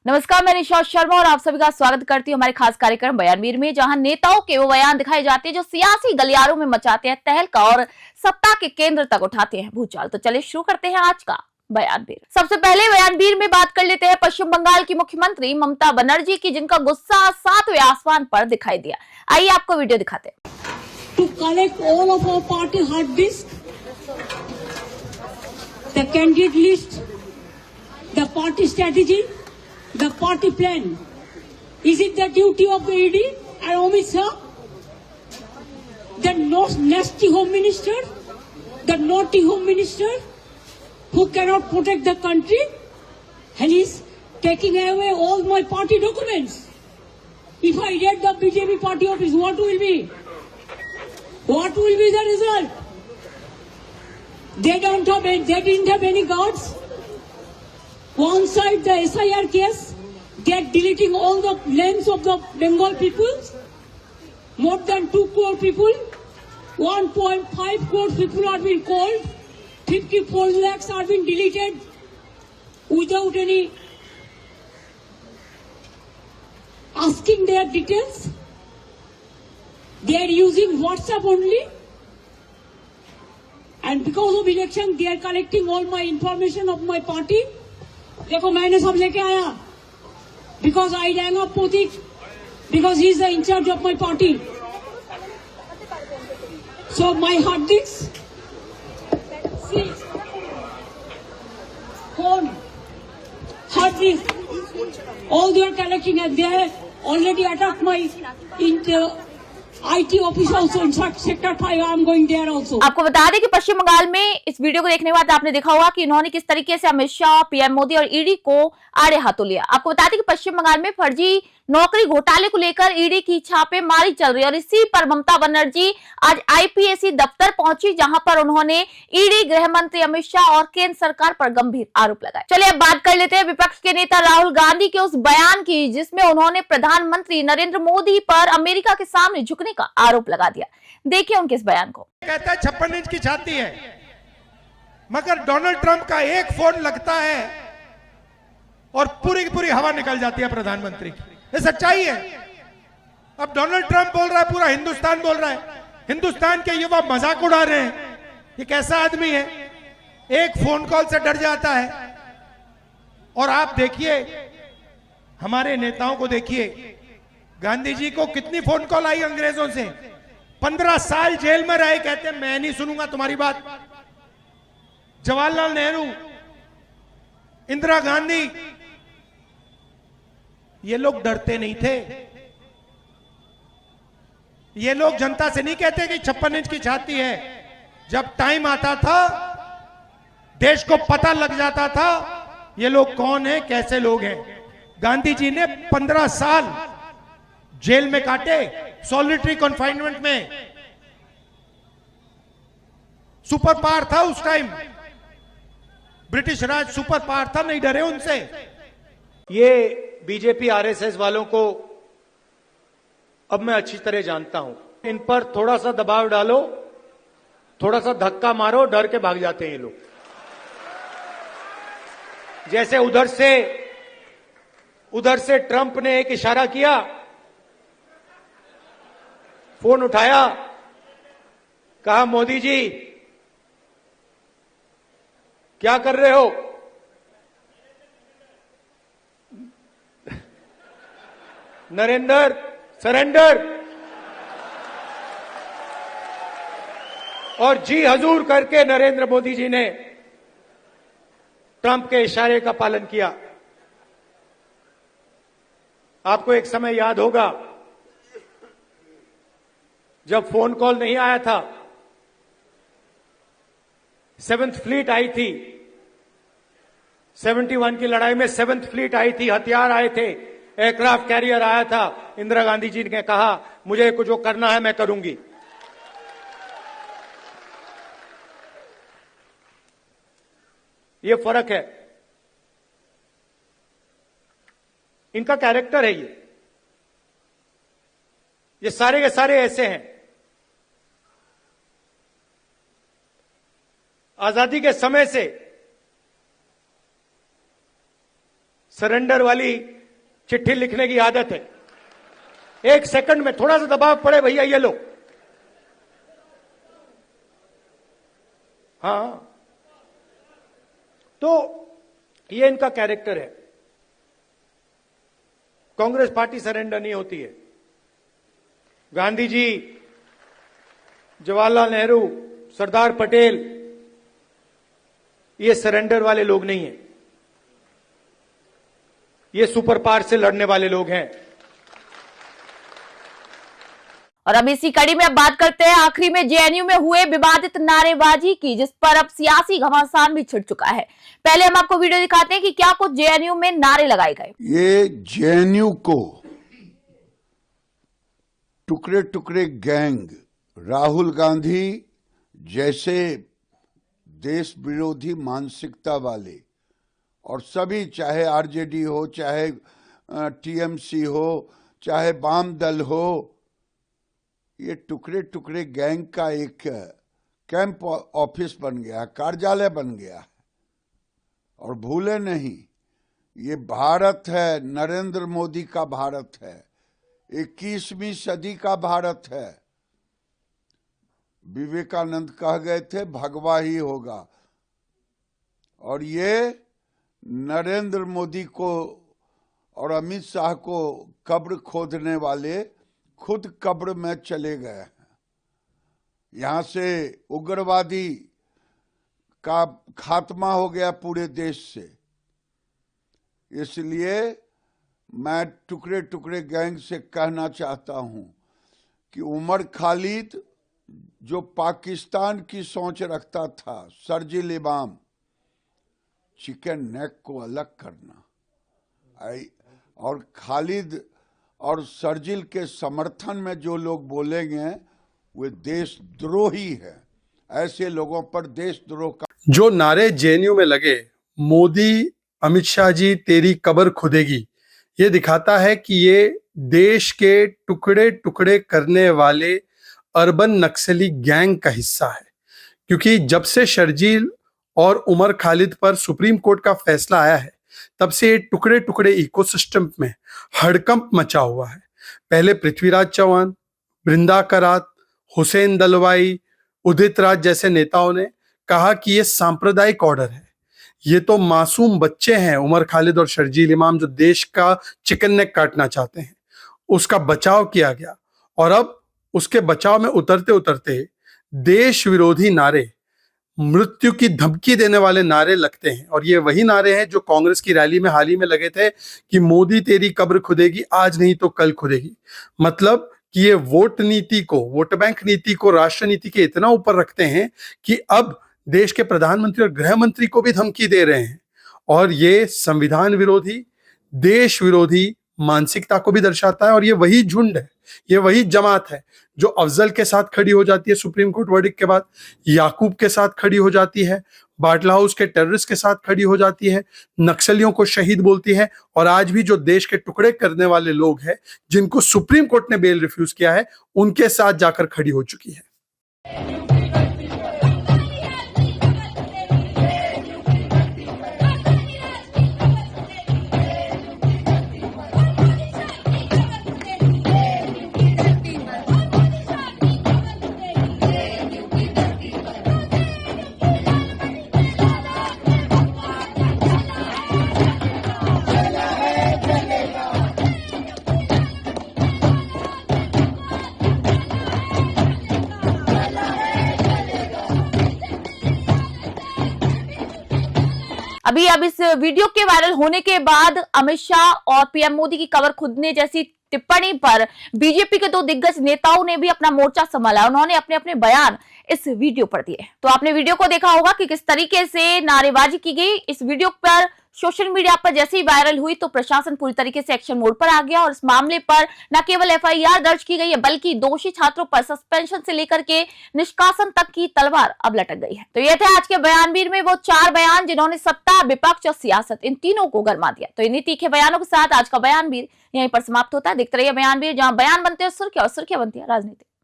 नमस्कार, मैं निशा शर्मा और आप सभी का स्वागत करती हूँ हमारे खास कार्यक्रम बयानवीर में, जहां नेताओं के वो बयान दिखाए जाते हैं जो सियासी गलियारों में मचाते हैं तहलका और सत्ता के केंद्र तक उठाते हैं भूचाल। तो चलिए शुरू करते हैं आज का बयानवीर। सबसे पहले बयानवीर में बात कर लेते हैं पश्चिम बंगाल की मुख्यमंत्री ममता बनर्जी की, जिनका गुस्सा 7वें आसमान पर दिखाई दिया। आइए आपको वीडियो दिखाते हैं। To collect all of our party hard disk, the candidate list, the party strategy, the party plan. Is it the duty of the ED and Amit Shah, the nasty home minister, the naughty home minister, who cannot protect the country, and is taking away all my party documents? If I raid the BJP party office, what will be? What will be the result? They didn't have any guards. One side the SIR case, they are deleting all the names of the Bengal people. More than 2 crore people, 1.5 crore people are being called. 54 lakhs are being deleted without any asking their details. They are using WhatsApp only, and because of election they are collecting all my information of my party. देखो मैंने सब लेके आया, because I rang up Pratik, because he is the in charge of my party. So my hard disk, see, phone, hard disk, all they are collecting, and they are already attacked my IT office also. In fact, sector 5 I am going there also. आपको बता दें कि पश्चिम बंगाल में इस video को देखने के बाद आपने देखा होगा कि इन्होंने किस तरीके से अमित शाह, पीएम मोदी और ईडी को आड़े हाथों लिया। आपको बता दें कि पश्चिम बंगाल में फर्जी नौकरी घोटाले को लेकर ईडी की छापेमारी चल रही है और इसी पर ममता बनर्जी आज आईपीएसी दफ्तर पहुंची, जहां पर उन्होंने ईडी, गृह मंत्री अमित शाह और केंद्र सरकार पर गंभीर आरोप लगाए। चलिए अब बात कर लेते हैं विपक्ष के नेता राहुल गांधी के उस बयान की, जिसमें उन्होंने प्रधानमंत्री नरेंद्र मोदी पर अमेरिका के सामने झुकने का आरोप लगा दिया। देखिए उनके इस बयान को। कहता है 56 इंच की छाती है, मगर डोनाल्ड ट्रंप का एक फोन लगता है और पूरी की पूरी हवा निकल जाती है प्रधानमंत्री की। ये सच्चाई है। अब डोनाल्ड ट्रंप बोल रहा है, पूरा हिंदुस्तान बोल रहा है, हिंदुस्तान के युवा मजाक उड़ा रहे हैं। ये कैसा आदमी है, एक फोन कॉल से डर जाता है। और आप देखिए हमारे नेताओं को, देखिए गांधी जी को कितनी फोन कॉल आई अंग्रेजों से। 15 साल जेल में रहे, कहते हैं मैं नहीं सुनूंगा तुम्हारी बात। जवाहरलाल नेहरू, इंदिरा गांधी, ये लोग डरते नहीं थे। ये लोग जनता से नहीं कहते कि 56 इंच की छाती है। जब टाइम आता था, देश को पता लग जाता था ये लोग कौन है, कैसे लोग हैं। गांधी जी ने 15 साल जेल में काटे, सॉलिटरी कन्फाइनमेंट में। सुपर पावर था उस टाइम, ब्रिटिश राज सुपर पावर था, नहीं डरे उनसे। ये बीजेपी आरएसएस वालों को अब मैं अच्छी तरह जानता हूं। इन पर थोड़ा सा दबाव डालो, थोड़ा सा धक्का मारो, डर के भाग जाते हैं ये लोग। जैसे उधर से ट्रंप ने एक इशारा किया, फोन उठाया, कहा मोदी जी क्या कर रहे हो? नरेंद्र सरेंडर, और जी हजूर करके नरेंद्र मोदी जी ने ट्रंप के इशारे का पालन किया। आपको एक समय याद होगा जब फोन कॉल नहीं आया था, 7th फ्लीट आई थी, 71 की लड़ाई में 7th फ्लीट आई थी, हथियार आए थे, एयरक्राफ्ट कैरियर आया था। इंदिरा गांधी जी ने कहा मुझे कुछ जो करना है मैं करूंगी। ये फर्क है, इनका कैरेक्टर है। ये सारे के सारे ऐसे हैं। आजादी के समय से सरेंडर वाली चिट्ठी लिखने की आदत है। 1 सेकंड में थोड़ा सा दबाव पड़े, भैया ये लो। हाँ, तो ये इनका कैरेक्टर है। कांग्रेस पार्टी सरेंडर नहीं होती है। गांधी जी, जवाहरलाल नेहरू, सरदार पटेल, ये सरेंडर वाले लोग नहीं हैं। ये सुपर पावर से लड़ने वाले लोग हैं। और अब इसी कड़ी में अब बात करते हैं आखिरी में जेएनयू में हुए विवादित नारेबाजी की, जिस पर अब सियासी घमासान भी छिड़ चुका है। पहले हम आपको वीडियो दिखाते हैं कि क्या कुछ जेएनयू में नारे लगाए गए। ये जेएनयू को टुकड़े टुकड़े गैंग, राहुल गांधी जैसे देश विरोधी मानसिकता वाले और सभी, चाहे आरजेडी हो, चाहे टीएमसी हो, चाहे वाम दल हो, ये टुकड़े टुकड़े गैंग का एक कैंप ऑफिस बन गया, कार्यालय बन गया। और भूले नहीं, ये भारत है, नरेंद्र मोदी का भारत है, 21वीं सदी का भारत है। विवेकानंद कह गए थे भगवा ही होगा, और ये नरेंद्र मोदी को और अमित शाह को कब्र खोदने वाले खुद कब्र में चले गए हैं। यहां से उग्रवादी का खात्मा हो गया पूरे देश से। इसलिए मैं टुकड़े टुकड़े गैंग से कहना चाहता हूं कि उमर खालिद जो पाकिस्तान की सोच रखता था, शर्जील इमाम, चिकन नेक को अलग करना, और खालिद और शर्जील के समर्थन में जो लोग बोलेंगे वे देशद्रोही है। ऐसे लोगों पर देशद्रोह का जो नारे जेएनयू में लगे, मोदी अमित शाह जी तेरी कब्र खुदेगी, ये दिखाता है कि ये देश के टुकड़े टुकड़े करने वाले अर्बन नक्सली गैंग का हिस्सा है। क्योंकि जब से शर्जील और उमर खालिद पर सुप्रीम कोर्ट का फैसला आया है, तब से ये टुकड़े टुकड़े इकोसिस्टम में हड़कंप मचा हुआ है। पहले पृथ्वीराज चौहान, बृंदा करात, हुसैन दलवाई, उदित राज जैसे नेताओं ने कहा कि ये सांप्रदायिक ऑर्डर है, ये तो मासूम बच्चे हैं उमर खालिद और शर्जील इमाम जो देश का चिकन नेक काटना चाहते हैं। उसका बचाव किया गया और अब उसके बचाव में उतरते उतरते देश विरोधी नारे, मृत्यु की धमकी देने वाले नारे लगते हैं। और ये वही नारे हैं जो कांग्रेस की रैली में हाल ही में लगे थे कि मोदी तेरी कब्र खुदेगी, आज नहीं तो कल खुदेगी। मतलब कि ये वोट नीति को, वोट बैंक नीति को राष्ट्र नीति के इतना ऊपर रखते हैं कि अब देश के प्रधानमंत्री और गृह मंत्री को भी धमकी दे रहे हैं। और ये संविधान विरोधी, देश विरोधी मानसिकता को भी दर्शाता है। और ये वही झुंड है, ये वही जमात है जो अफजल के साथ खड़ी हो जाती है सुप्रीम कोर्ट वर्डिक्ट के बाद, याकूब के साथ खड़ी हो जाती है, बाटला हाउस के टेररिस्ट के साथ खड़ी हो जाती है, नक्सलियों को शहीद बोलती है, और आज भी जो देश के टुकड़े करने वाले लोग हैं जिनको सुप्रीम कोर्ट ने बेल रिफ्यूज किया है, उनके साथ जाकर खड़ी हो चुकी है। अब इस वीडियो के वायरल होने के बाद अमित शाह और पीएम मोदी की कब्र खुदने जैसी टिप्पणी पर बीजेपी के 2 दिग्गज नेताओं ने भी अपना मोर्चा संभाला। उन्होंने अपने अपने बयान इस वीडियो पर दिए। तो आपने वीडियो को देखा होगा कि किस तरीके से नारेबाजी की गई। इस वीडियो पर सोशल मीडिया पर जैसे ही वायरल हुई तो प्रशासन पूरी तरीके से एक्शन मोड पर आ गया और इस मामले पर न केवल एफआईआर दर्ज की गई है, बल्कि दोषी छात्रों पर सस्पेंशन से लेकर के निष्कासन तक की तलवार अब लटक गई है। तो ये थे आज के बयानवीर में वो 4 बयान जिन्होंने सत्ता, विपक्ष और सियासत इन तीनों को गरमा दिया। तो इन्हीं तीखे बयानों के साथ आज का बयानवीर यहीं पर समाप्त होता है। देखते रहिए बयानवीर, जहां बयान बनते हैं सुर्खियां और सुर्खियां बनती है राजनीति।